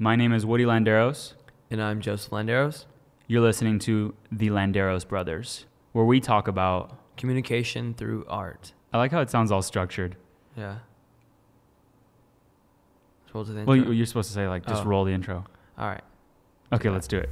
My name is Woodie Landeros. And I'm Joseph Landeros. You're listening to the Landeros Brothers, where we talk about Communication through art. I like how it sounds all structured. Yeah. Let's roll to the Well, intro. you're supposed to say, like, just roll the intro. All right. Okay, let's do it.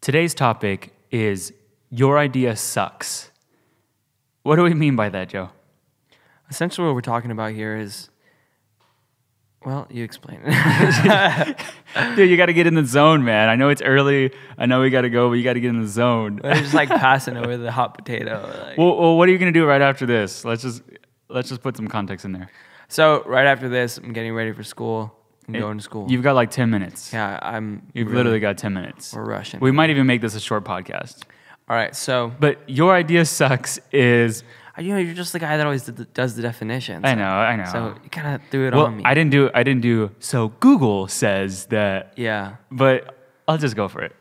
Today's topic is your idea sucks. What do we mean by that, Joe? Essentially what we're talking about here is, well, you explain it. Dude, you got to get in the zone, man. I know it's early. I know we got to go, but you got to get in the zone. We're just like passing over the hot potato. Like. Well, what are you going to do right after this? Let's just put some context in there. So right after this, I'm getting ready for school. I'm going to school. You've got like 10 minutes. Yeah, You've literally got 10 minutes. We're rushing. We might even make this a short podcast. All right, so. But your idea sucks is. You're just the guy that always does the definitions. I know. So you kind of threw it well, on me. I didn't do. So Google says that. Yeah. But I'll just go for it.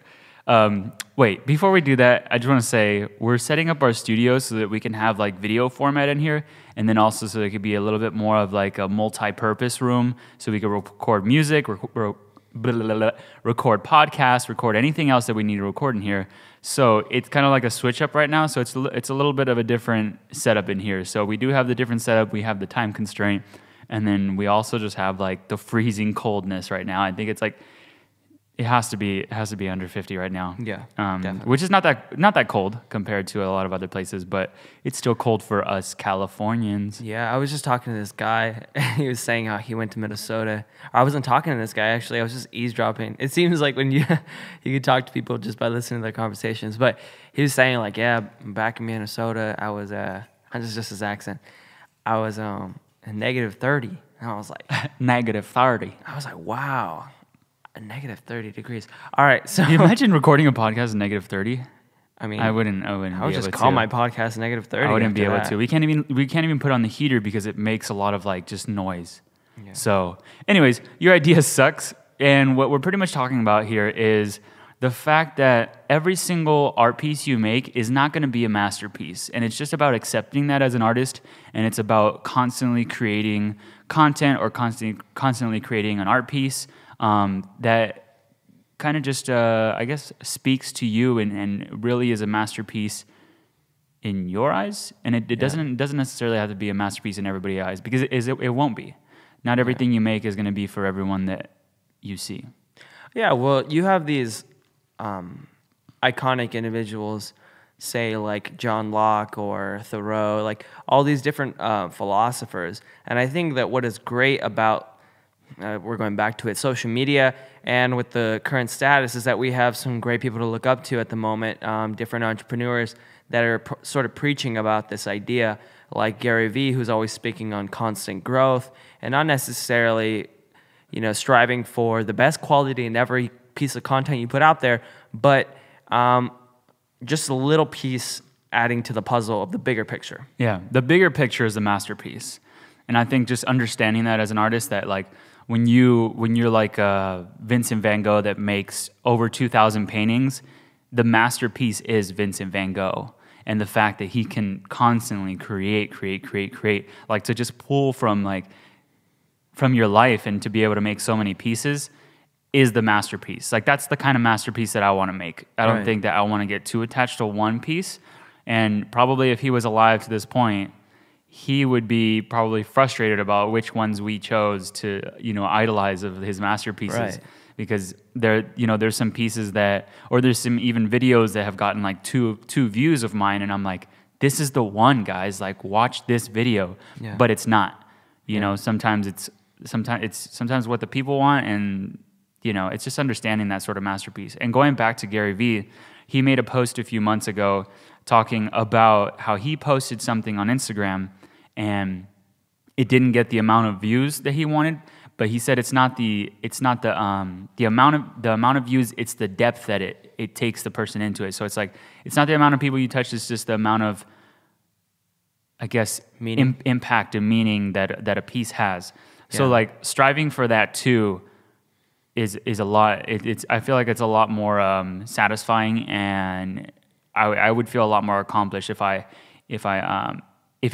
Wait, before we do that, I just want to say we're setting up our studio so that we can have like video format in here, and then also so it could be a little bit more of like a multi-purpose room, so we could record music, record podcasts, record anything else that we need to record in here. So it's kind of like a switch up right now. So it's a little bit of a different setup in here. So we do have the different setup. We have the time constraint, and then we also just have like the freezing coldness right now. I think it's like. It has to be under 50 right now. Yeah, definitely. Which is not that cold compared to a lot of other places, but it's still cold for us Californians. Yeah, I was just talking to this guy. He was saying how he went to Minnesota. I wasn't talking to this guy, actually. I was just eavesdropping. It seems like when you could talk to people just by listening to their conversations. But he was saying like, yeah, back in Minnesota, I was just his accent. I was a negative 30. And I was like negative 30. I was like, wow. Negative 30 degrees. All right, so can you imagine recording a podcast at negative 30? I mean, I wouldn't. I would be able just call to. my podcast negative 30. I wouldn't be able that. to. We can't even put on the heater because it makes a lot of like just noise. Yeah. So, anyways, your idea sucks, and what we're pretty much talking about here is the fact that every single art piece you make is not going to be a masterpiece, and it's just about accepting that as an artist, and it's about constantly creating content or constantly creating an art piece. That kind of just, I guess, speaks to you and really is a masterpiece in your eyes. And it doesn't necessarily have to be a masterpiece in everybody's eyes, because it won't be. Not everything you make is going to be for everyone that you see. Yeah, well, you have these iconic individuals, say like John Locke or Thoreau, like all these different philosophers. And I think that what is great about we're going back to it, social media, and with the current status, is that we have some great people to look up to at the moment, different entrepreneurs that are sort of preaching about this idea, like Gary Vee, who's always speaking on constant growth and not necessarily, striving for the best quality in every piece of content you put out there, but just a little piece adding to the puzzle of the bigger picture. Yeah, the bigger picture is the masterpiece. And I think just understanding that as an artist, that like when you're like Vincent Van Gogh that makes over 2,000 paintings, the masterpiece is Vincent Van Gogh. And the fact that he can constantly create, like to just pull from your life and to be able to make so many pieces is the masterpiece. Like that's the kind of masterpiece that I want to make. I don't think that I want to get too attached to one piece. And probably if he was alive to this point, he would be probably frustrated about which ones we chose to, idolize of his masterpieces. Right. Because there's some pieces or there's some even videos that have gotten like two views of mine, and I'm like, this is the one, guys. Like, watch this video. Yeah. But it's not. Sometimes it's what the people want, and it's just understanding that sort of masterpiece. And going back to Gary Vee, he made a post a few months ago talking about how he posted something on Instagram and it didn't get the amount of views that he wanted, but he said it's not the amount of views, it's the depth that it takes the person into it. So it's like it's not the amount of people you touch, it's just the amount of, I guess, impact and meaning that a piece has. So like striving for that too, is a lot. It's I feel like it's a lot more satisfying, and I would feel a lot more accomplished if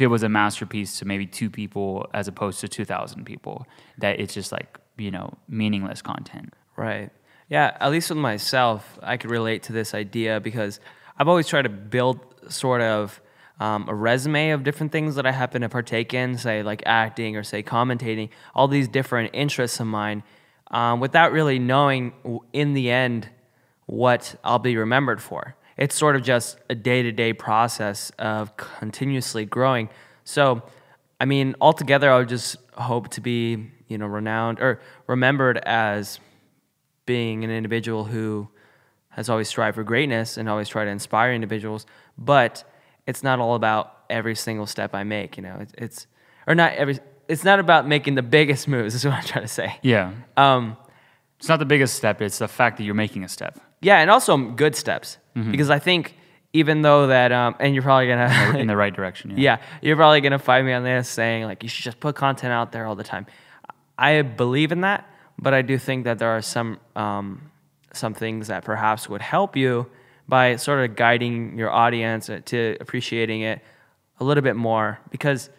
it was a masterpiece to maybe 2 people as opposed to 2,000 people. That it's just like, you know, meaningless content. Right. Yeah, at least with myself, I could relate to this idea because I've always tried to build sort of a resume of different things that I happen to partake in, say like acting or say commentating, all these different interests of mine, without really knowing in the end what I'll be remembered for. It's sort of just a day-to-day process of continuously growing. So, I mean, altogether, I would just hope to be, you know, renowned or remembered as being an individual who has always strived for greatness and always tried to inspire individuals. But it's not all about every single step I make, you know. It's not about making the biggest moves, is what I'm trying to say. Yeah. It's not the biggest step. It's the fact that you're making a step. Yeah, and also good steps. Because I think even though that, and you're probably going to... in the right direction, yeah. Yeah, you're probably going to find me on this saying, like, you should just put content out there all the time. I believe in that, but I do think that there are some things that perhaps would help you by sort of guiding your audience to appreciating it a little bit more. Because...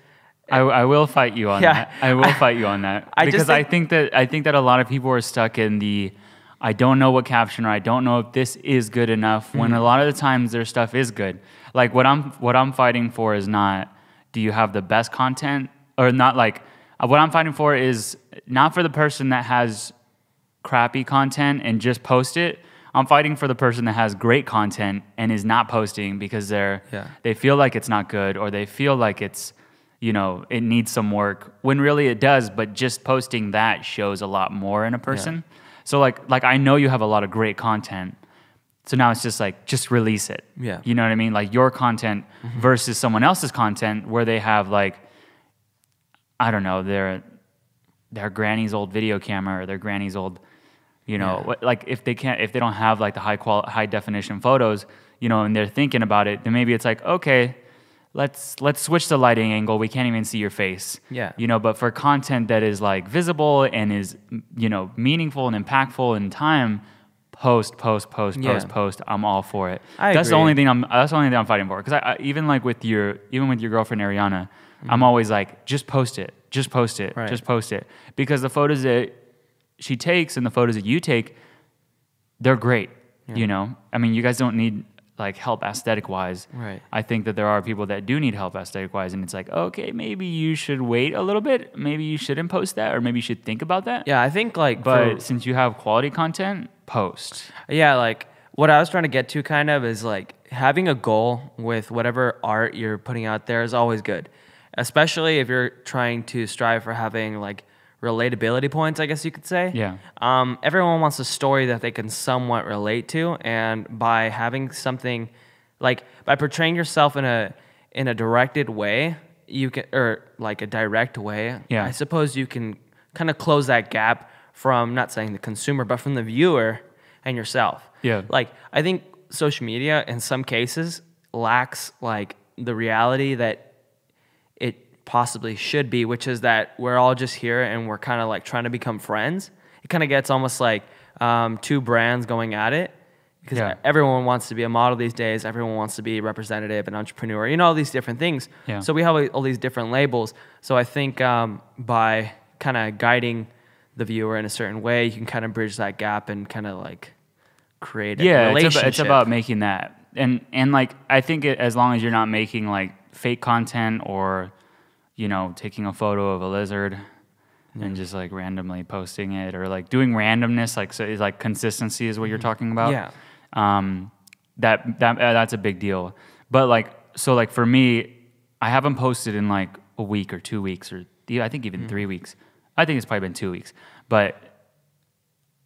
I will fight you on that. I will fight you on that. Because I think that a lot of people are stuck in the... I don't know what caption or I don't know if this is good enough, when a lot of the times their stuff is good. Like what I'm fighting for is not, do you have the best content, or not, like what I'm fighting for is not for the person that has crappy content and just post it. I'm fighting for the person that has great content and is not posting because they feel like it's not good, or they feel like it's, you know, it needs some work, when really it does, but just posting that shows a lot more in a person. Yeah. So like I know you have a lot of great content, so now it's just like, just release it. Yeah. You know what I mean? Like your content versus someone else's content where they have like, I don't know, their granny's old video camera or their granny's old, you know, like if they don't have like the high definition photos, you know, and they're thinking about it, then maybe it's like, okay, let's switch the lighting angle. We can't even see your face. Yeah. You know, but for content that is like visible and is, you know, meaningful and impactful in time, post. I'm all for it. That's the only thing I'm fighting for. Because I even like with your girlfriend Ariana, I'm always like, just post it. Right. Just post it. Because the photos that she takes and the photos that you take, they're great. Yeah. You know? I mean, you guys don't need like help aesthetic wise. Right. I think that there are people that do need help aesthetic wise, and it's like, okay, maybe you should wait a little bit. Maybe you shouldn't post that, or maybe you should think about that. Yeah, I think like, but since you have quality content, post. Yeah, like what I was trying to get to kind of is like having a goal with whatever art you're putting out there is always good, especially if you're trying to strive for having like relatability points, I guess you could say. Yeah. Everyone wants a story that they can somewhat relate to, and by having something, like by portraying yourself in a directed way, you can, or like a direct way. Yeah. I suppose you can kind of close that gap from, not saying the consumer, but from the viewer and yourself. Yeah. Like I think social media in some cases lacks like the reality that it possibly should be, which is that we're all just here and we're kind of like trying to become friends. It kind of gets almost like 2 brands going at it, because everyone wants to be a model these days. Everyone wants to be a representative, an entrepreneur, you know, all these different things. Yeah. So we have all these different labels. So I think by kind of guiding the viewer in a certain way, you can kind of bridge that gap and kind of like create a relationship. It's about making that. And like, I think as long as you're not making like fake content or, you know, taking a photo of a lizard and just like randomly posting it, or like doing randomness, like, so it's like consistency is what you're talking about. Yeah. That's a big deal. But like, so like for me, I haven't posted in like a week or 2 weeks, or I think even 3 weeks. I think it's probably been 2 weeks. But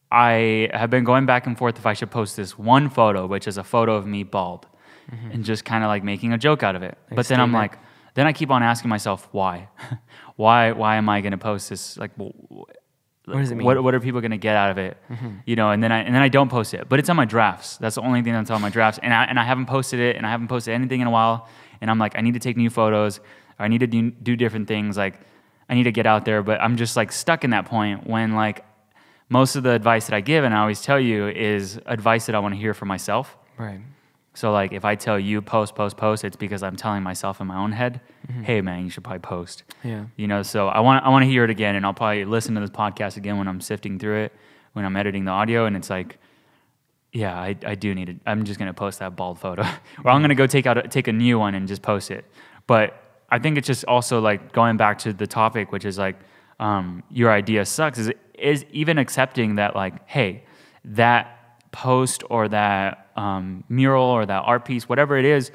I have been going back and forth if I should post this one photo, which is a photo of me bald, and just kind of like making a joke out of it. But then I'm like, then I keep on asking myself, why? why am I going to post this? Like, what does it mean? What are people going to get out of it? You know, and then I don't post it. But it's on my drafts. That's the only thing that's on my drafts. And I haven't posted it, and I haven't posted anything in a while. And I'm like, I need to take new photos, or I need to do different things. Like, I need to get out there. But I'm just like stuck in that point when like most of the advice that I give, and I always tell you, is advice that I want to hear for myself. Right. So like if I tell you post, it's because I'm telling myself in my own head, hey man, you should probably post. Yeah. You know, so I want to hear it again, and I'll probably listen to this podcast again when I'm sifting through it, when I'm editing the audio, and it's like, yeah, I do need it. I'm just gonna post that bald photo, or I'm gonna go take a new one and just post it. But I think it's just also like going back to the topic, which is like your idea sucks. Is even accepting that like, hey, that post or that mural or that art piece, whatever it is,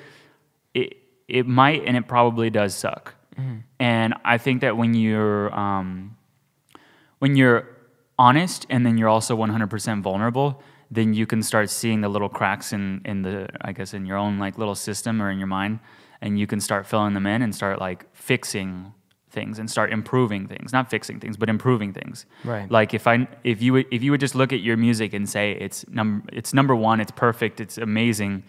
it might and it probably does suck. And I think that when you're honest and then you're also 100% vulnerable, then you can start seeing the little cracks in the, I guess, in your own like little system or in your mind, and you can start filling them in and start like fixing things and start improving things. Not fixing things, but improving things. Right. Like if you would just look at your music and say it's number one, it's perfect, it's amazing,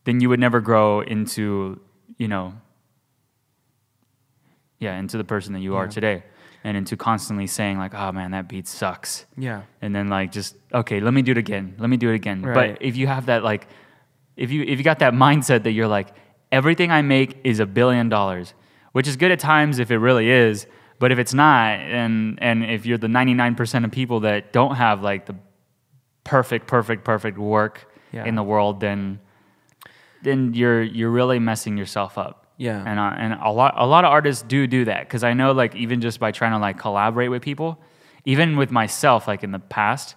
then you would never grow into, into the person that you are today. And into constantly saying like, oh man, that beat sucks. Yeah. And then like just, okay, let me do it again. Right. But if you have that like, if you got that mindset that you're like, everything I make is $1 billion, which is good at times if it really is, but if it's not, and if you're the 99% of people that don't have like the perfect work in the world, then you're really messing yourself up. Yeah. And a lot of artists do that, because I know like even just by trying to like collaborate with people, even with myself, like in the past,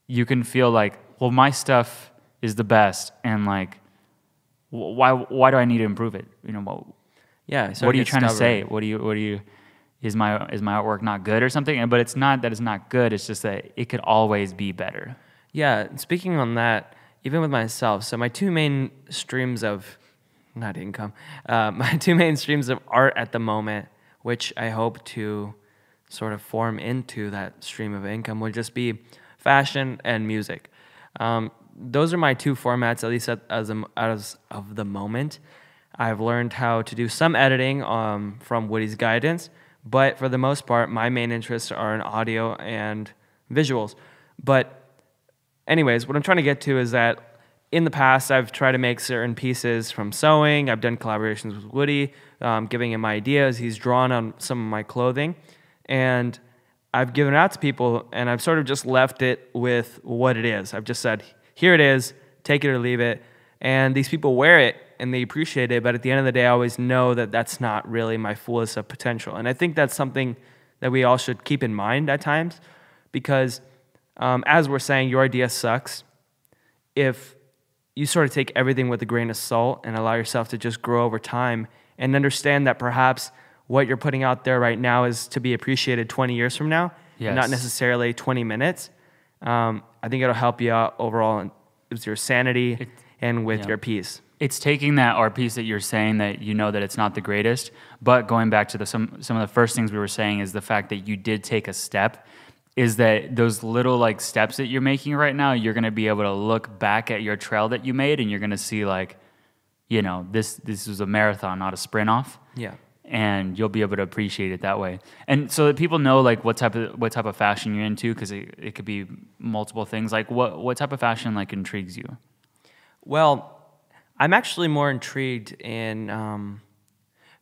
you can feel like, well, my stuff is the best, and like why do I need to improve it? You know, yeah. What are you trying to say? What do you is my artwork not good or something? But it's not that it's not good. It's just that it could always be better. Yeah. Speaking on that, even with myself, so my two main streams of not income, my two main streams of art at the moment, which I hope to sort of form into that stream of income, would just be fashion and music. Those are my two formats, at least as of the moment. I've learned how to do some editing from Woodie's guidance, but for the most part, my main interests are in audio and visuals. But anyways, what I'm trying to get to is that in the past, I've tried to make certain pieces from sewing. I've done collaborations with Woodie, giving him ideas. He's drawn on some of my clothing, and I've given it out to people, and I've sort of just left it with what it is. I've just said, here it is, take it or leave it. And these people wear it, and they appreciate it, but at the end of the day, I always know that that's not really my fullest of potential. And I think that's something that we all should keep in mind at times, because as we're saying, your idea sucks. If you sort of take everything with a grain of salt and allow yourself to just grow over time and understand that perhaps what you're putting out there right now is to be appreciated 20 years from now, not necessarily 20 minutes. I think it'll help you out overall with your sanity and with your piece. It's taking that art piece that you're saying that you know that it's not the greatest, but going back to some of the first things we were saying is the fact that you did take a step, is that those little like steps that you're making right now, you're going to be able to look back at your trail that you made, and you're going to see like, this was a marathon, not a sprint off. Yeah. And you'll be able to appreciate it that way. And so that people know like what type of fashion you're into, because it could be multiple things. Like what type of fashion like intrigues you? Well, I'm actually more intrigued in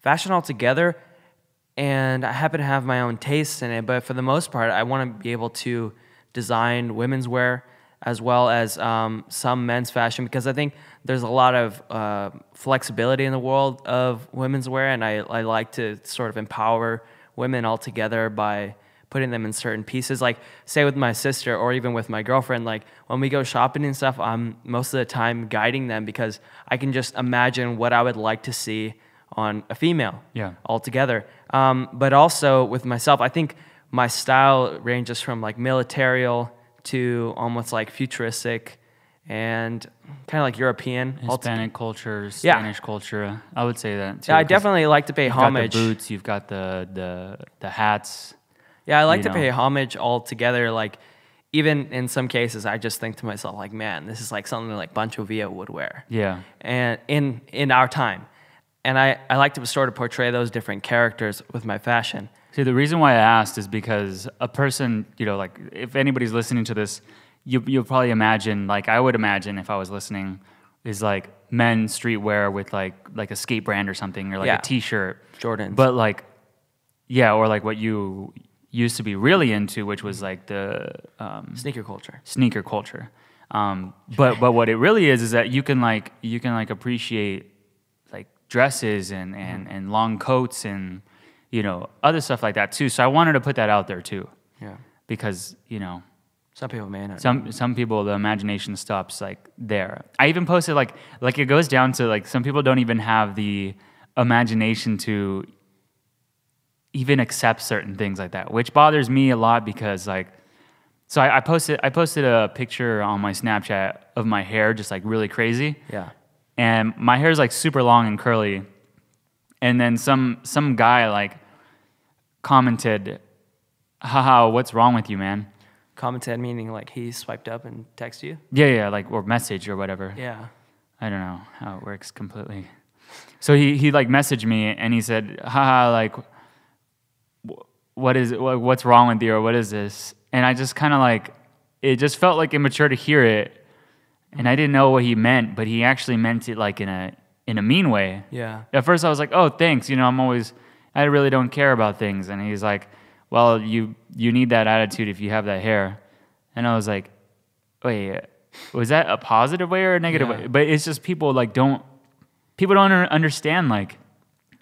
fashion altogether, and I happen to have my own tastes in it, but for the most part, I want to be able to design women's wear as well as some men's fashion, because I think there's a lot of flexibility in the world of women's wear, and I like to sort of empower women altogether by putting them in certain pieces. Like, say with my sister or even with my girlfriend, like when we go shopping and stuff, I'm most of the time guiding them, because I can just imagine what I would like to see on a female altogether. But also with myself, I think my style ranges from like militarial to almost like futuristic and kind of like European. Hispanic culture, Spanish culture. I would say that too. Yeah, I definitely like to pay homage. You've got the boots, you've got the hats. Yeah, I like to pay homage altogether. Like, even in some cases, I just think to myself, like, man, this is like something like Pancho Villa would wear. Yeah. And in our time. And I like to sort of portray those different characters with my fashion. See, the reason why I asked is because a person, like if anybody's listening to this, you'll probably imagine, like I would imagine if I was listening, is like men streetwear with like a skate brand or something, or like a T-shirt, Jordans. But like, yeah, or like what you used to be really into, which was like the sneaker culture. Sneaker culture. But what it really is that you can appreciate like dresses and long coats and other stuff like that too. So I wanted to put that out there too. Yeah. Because some people may not. Some people, the imagination stops like there. I even posted like it goes down to like some people don't even have the imagination to even accept certain things like that, which bothers me a lot because like, so I posted a picture on my Snapchat of my hair just like really crazy. Yeah. And my hair is like super long and curly. And then some guy like commented, haha, what's wrong with you, man? Commented meaning like he swiped up and texted you? Yeah, like, or message or whatever. Yeah. I don't know how it works completely. So he like messaged me and he said, haha, like, what's wrong with you, or what is this? And I just kind of like, it just felt like immature to hear it. And I didn't know what he meant, but he actually meant it like in a mean way. Yeah. At first I was like, oh, thanks. I really don't care about things. And he's like, well, you need that attitude if you have that hair. And I was like, wait, was that a positive way or a negative way? But it's just people don't understand like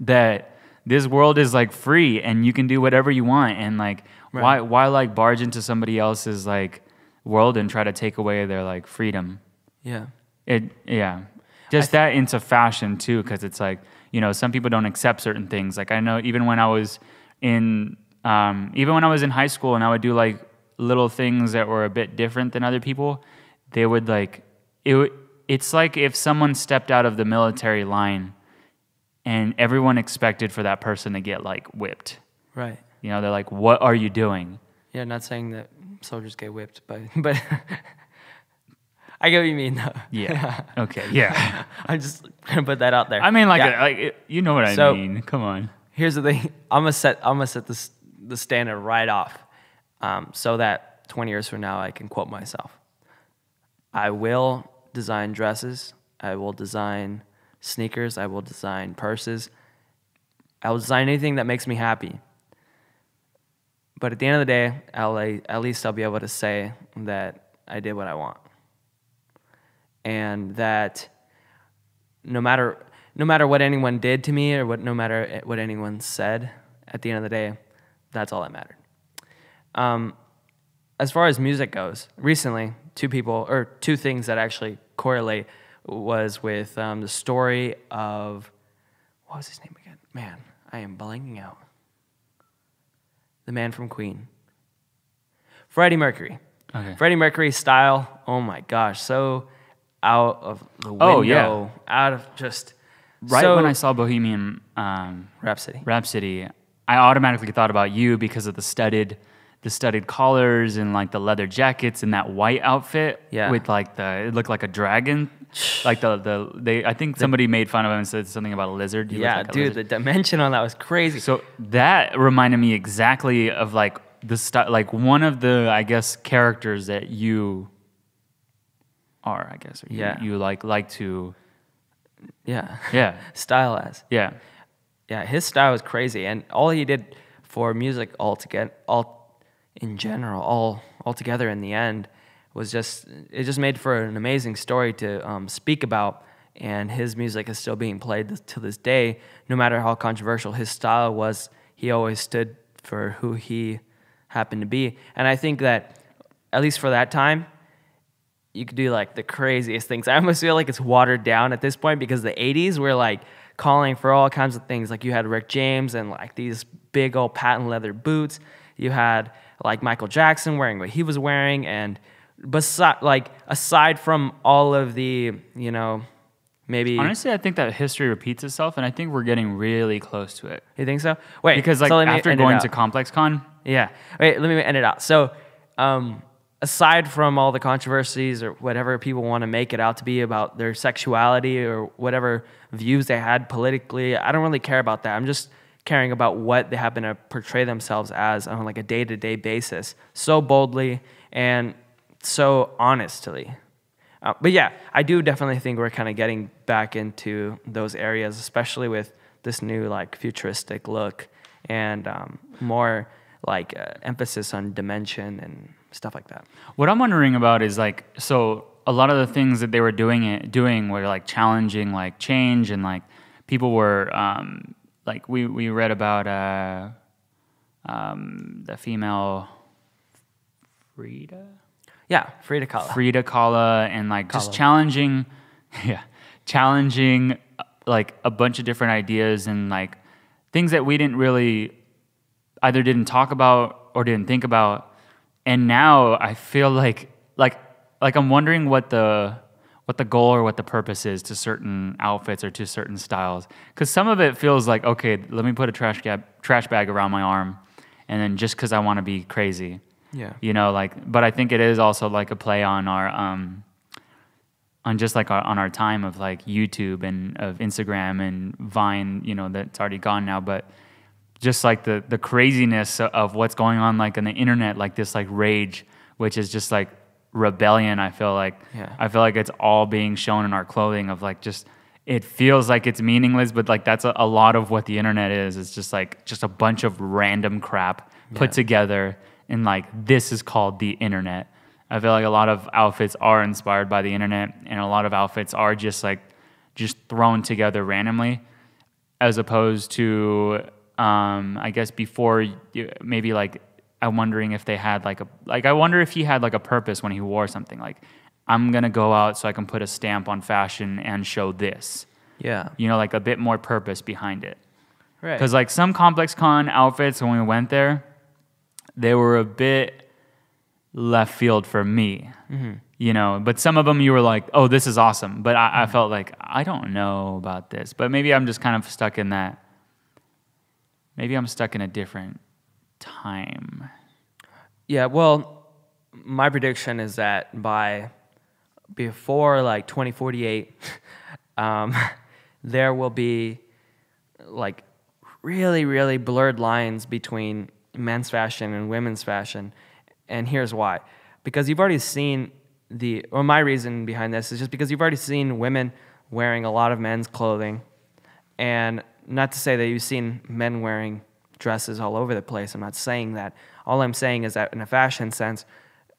that this world is like free and you can do whatever you want. And like, why like barge into somebody else's like world and try to take away their like freedom? Yeah. Just that into fashion too, because it's like, some people don't accept certain things. Like I know even when I was in high school and I would do like little things that were a bit different than other people, they would like, it's like if someone stepped out of the military line and everyone expected for that person to get like whipped. Right. They're like, what are you doing? Yeah, not saying that soldiers get whipped, but I get what you mean though. Yeah. Okay. Yeah. I'm just gonna put that out there. I mean, you know what I mean. Come on. Here's the thing. I'm gonna set the standard right off, so that 20 years from now I can quote myself. I will design dresses. I will design sneakers. I will design purses. I will design anything that makes me happy. But at the end of the day, at least I'll be able to say that I did what I want. And that no matter what anyone did to me or no matter what anyone said, at the end of the day, that's all that mattered. As far as music goes, recently, two things that actually correlate was with the story of, what was his name again? Man, I am blanking out. The man from Queen. Freddie Mercury. Okay. Freddie Mercury's style, oh my gosh, so out of the window. Oh, yeah. Out of just... Right when I saw Bohemian Rhapsody, I automatically thought about you because of the studded collars and like the leather jackets and that white outfit with like it looked like a dragon. Like I think somebody made fun of him and said something about a lizard. The dimension on that was crazy. So that reminded me exactly of like the style, like one of the, I guess, characters that you are, I guess, or you like to style as. Yeah. His style was crazy, and all he did for music altogether in the end was just made for an amazing story to speak about, and his music is still being played to this day. No matter how controversial his style was, he always stood for who he happened to be. And I think that, at least for that time, you could do like the craziest things. I almost feel like it's watered down at this point because the 80s were like calling for all kinds of things. Like you had Rick James and like these big old patent leather boots. You had like Michael Jackson wearing what he was wearing, and aside from all of the, maybe... Honestly, I think that history repeats itself, and I think we're getting really close to it. You think so? Wait, because like after going to Complex Con... Yeah. Wait, let me end it out. So, aside from all the controversies or whatever people want to make it out to be about their sexuality or whatever views they had politically, I don't really care about that. I'm just caring about what they happen to portray themselves as on like a day-to-day basis, so boldly and so honestly. But yeah, I do definitely think we're kind of getting back into those areas, especially with this new like futuristic look and more like emphasis on dimension and stuff like that. What I'm wondering about is like, so a lot of the things that they were doing were like challenging like change, and like people were like we read about the female Frida. Yeah, Frida Kahlo. Frida Kahlo, and like just challenging like a bunch of different ideas and like things that we didn't really either didn't talk about or didn't think about. And now I feel like I'm wondering what the goal or what the purpose is to certain outfits or to certain styles. Because some of it feels like, okay, let me put a trash bag around my arm, and then just because I want to be crazy. Yeah. You know, like, but I think it is also like a play on our on just like on our time of like YouTube and of Instagram and Vine, you know, that's already gone now, but just like the craziness of what's going on like on the internet, like this like rage, which is just like rebellion. I feel like it's all being shown in our clothing of like just, it feels like it's meaningless, but like that's a lot of what the internet is. It's just like just a bunch of random crap put together, and like this is called the internet. I feel like a lot of outfits are inspired by the internet, and a lot of outfits are just thrown together randomly, as opposed to I guess before maybe like I'm wondering if they had I wonder if he had like a purpose when he wore something, like I'm gonna go out so I can put a stamp on fashion and show this. Yeah. You know, like a bit more purpose behind it. Right. Because like some Complex Con outfits when we went there, they were a bit left field for me, you know, but some of them you were like, oh, this is awesome. But I felt like, I don't know about this, but maybe I'm just kind of stuck in that. Maybe I'm stuck in a different time. Yeah, well, my prediction is that before like 2048, there will be like really, really blurred lines between men's fashion and women's fashion. And here's why. Because you've already seen my reason behind this is just because you've already seen women wearing a lot of men's clothing. And not to say that you've seen men wearing dresses all over the place. I'm not saying that. All I'm saying is that in a fashion sense,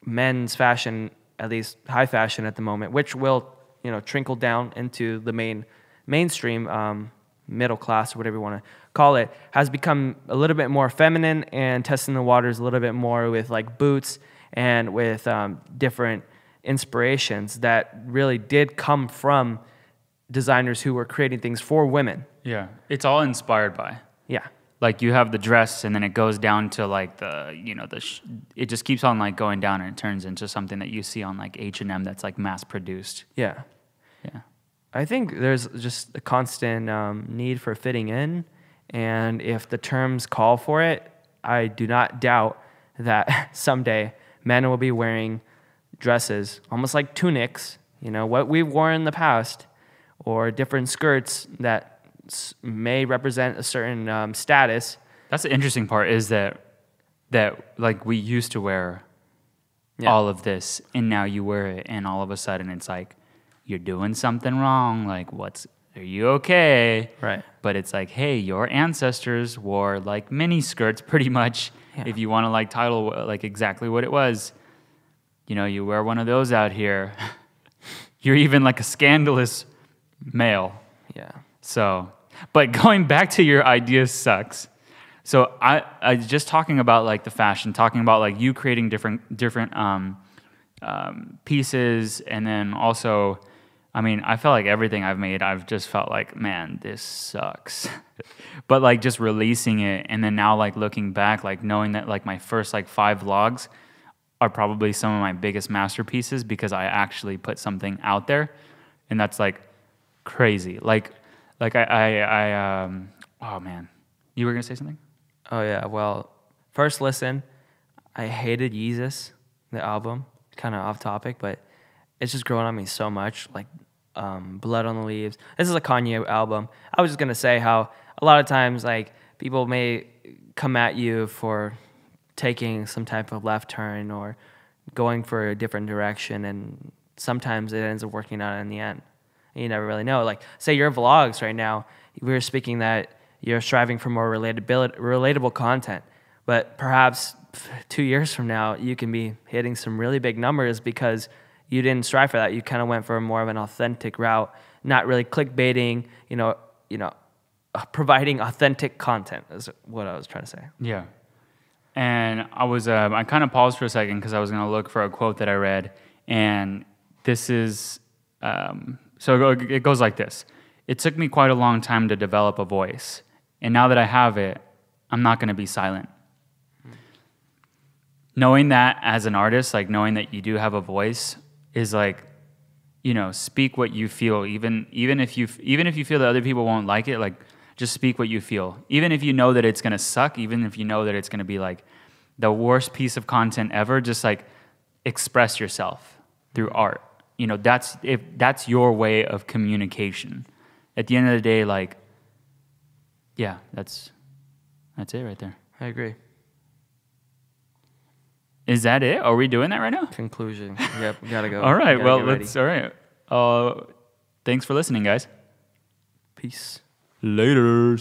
men's fashion, at least high fashion at the moment, which will, you know, trickle down into the mainstream middle class or whatever you want to call it, has become a little bit more feminine and testing the waters a little bit more with like boots and with different inspirations that really did come from designers who were creating things for women. Yeah, it's all inspired by. Yeah. Like you have the dress, and then it goes down to like it just keeps on like going down, and it turns into something that you see on like H&M that's like mass produced. Yeah. Yeah. I think there's just a constant need for fitting in, and if the terms call for it, I do not doubt that someday men will be wearing dresses, almost like tunics, you know, what we've worn in the past, or different skirts that may represent a certain status. That's the interesting part, is that like we used to wear all of this, and now you wear it, and all of a sudden it's like you're doing something wrong. Like, are you okay? Right. But it's like, hey, your ancestors wore like mini skirts pretty much. Yeah. If you want to like title like exactly what it was, you know, you wear one of those out here. You're even like a scandalous male. Yeah. So, but going back to your idea sucks. So I just talking about like the fashion, talking about like you creating different pieces, and then also, I mean, I felt like everything I've made, I've just felt like, man, this sucks. But like just releasing it, and then now like looking back, like knowing that like my first like 5 vlogs are probably some of my biggest masterpieces because I actually put something out there, and that's like crazy. Like I oh man, you were gonna say something? Oh yeah. Well, first listen, I hated Yeezus the album. Kind of off topic, but it's just growing on me so much. Like Blood on the Leaves. This is a Kanye album. I was just gonna say how a lot of times like people may come at you for taking some type of left turn or going for a different direction, and sometimes it ends up working out in the end. You never really know. Like, say your vlogs right now, we were speaking that you're striving for more relatable content, but perhaps 2 years from now, you can be hitting some really big numbers because you didn't strive for that. You kind of went for more of an authentic route, not really clickbaiting. Providing authentic content is what I was trying to say. Yeah. And I kind of paused for a second because I was going to look for a quote that I read. And this is, so it goes like this. It took me quite a long time to develop a voice. And now that I have it, I'm not going to be silent. Knowing that as an artist, like knowing that you do have a voice is like, speak what you feel. Even if you feel that other people won't like it, like just speak what you feel. Even if you know that it's going to suck, even if you know that it's going to be like the worst piece of content ever, just like express yourself through art. That's your way of communication. At the end of the day, like, yeah, that's it right there. I agree. Is that it? Are we doing that right now? Conclusion. Yep, we gotta go. All right, well, all right. Thanks for listening, guys. Peace. Later.